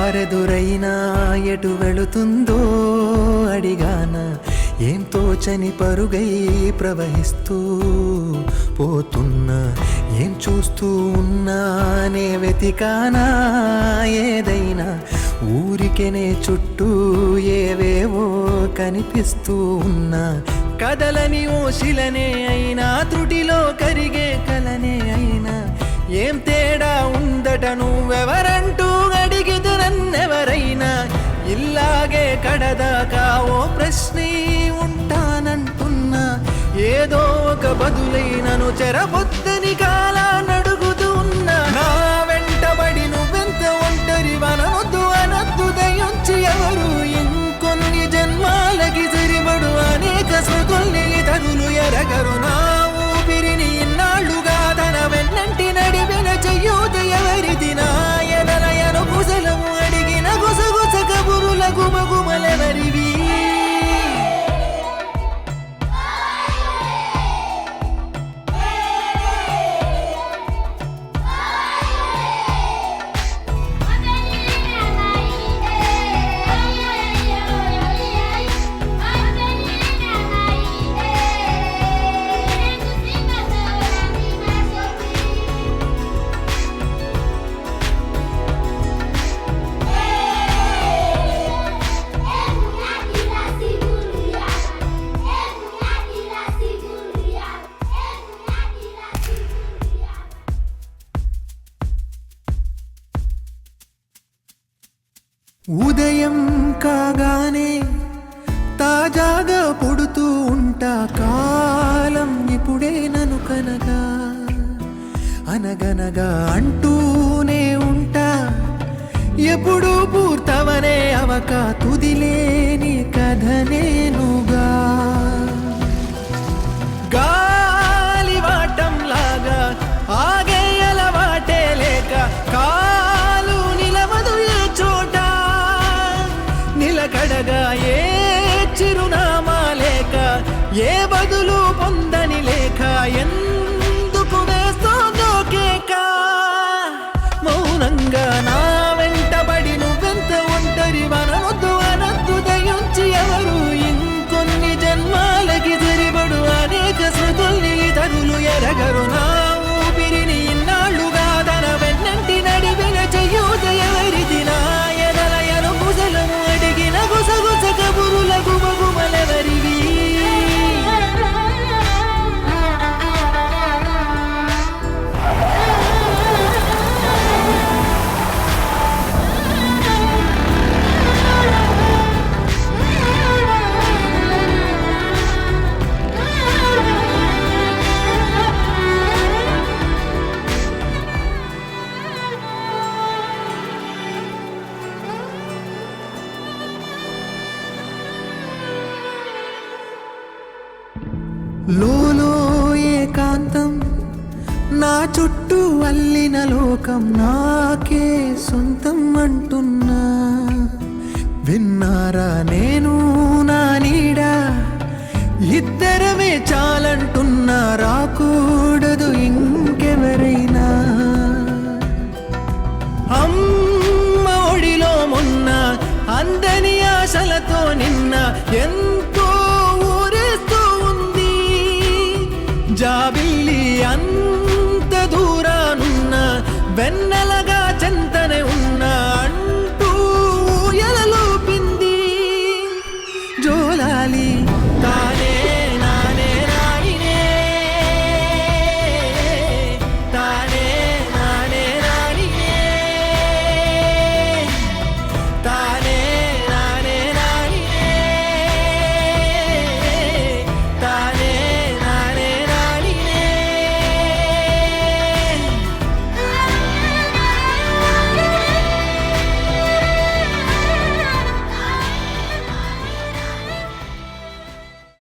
దారెదురైనా ఎటు వెళుతుందో అడిగాన ఏం తోచని పరుగై ప్రవహిస్తూ పోతున్నా ఏం చూస్తూ ఉన్నానే వెతికానా ఏదైనా ఊరికెనే చుట్టూ ఏవేవో కనిపిస్తూ ఉన్నా కదలని ఓశిలనే అయినా త్రుటిలో కరిగే కలనే అయినా ఏం తేడా ఉందట నువ్వెవరంటూ అడిగిదు నన్నెవరైనా ఇల్లాగే కడదాకా ఓ ప్రశ్నే ఉంటానంటున్నా ఏదో ఒక బదులైనను చెరబొద్దని కాలానడుగుతూ ఉన్నా నా వెంటబడి నువ్వెంత ఒంటరి వనొద్దు అనొద్దు దయొచ్చి ఎవరు ఇంకొన్ని జన్మాలకి సరిపడు అనేక స్మృతుల్ని తరులు ఎరగరు నా ఊపిరిని ఇన్నాళ్ళుగా తన వెన్నంటి నడిపిన చెయ్యూత ఎవరిది నా ఎదలయను కుశలము అడిగిన గుసగుస కబురుల గుమగుమలెవరివి ఉదయం కాగానే తాజాగా పుడుతూ ఉంటా కాలం ఇప్పుడే నన్ను కనగా అనగనగా అంటూనే ఉంటా ఎప్పుడు పూర్తవనే అవక తుదిలేని కథ నేనుగా గాలివాటంలాగా ఆగే అలవాటే లేక కాలు నిలవదు ఏ చోట నిలకడగా ఏ చిరునామా లేక ఏ బదులు పొందని లేక ఎందుకు వేస్తోందో కేక మౌనంగా నా వెంటబడి నువ్వెంత ఒంటరి వనొద్దు అనొద్దు దయొచ్చి ఎవరు ఇంకొన్ని జన్మాలకి సరిపడు అనేక స్మృతుల్ని తరులు ఎరగరు నా ఊపిరిని ఇన్నాళ్ళుగా తన వెన్నంటి నడిపిన చెయ్యూత ఎవరిది నా ఎదలయను కుశలము అడిగిన గుసగుస కబురుల గుమగుమలెవరివి లోలో ఏకాంతం నా చుట్టూ అల్లిన లోకం నాకే సొంతం అంటున్నా విన్నారా నేను నా నీడ ఇద్దరమే చాలంటున్నా రాకూడదు ఇంకెవరైనా అమ్మ ఒడిలో మొన్న అందని ఆశలతో నిన్న ఎంతో ఊరేస్తూ ఉంది జాబిల్లి అంత దూరానున్న వెన్న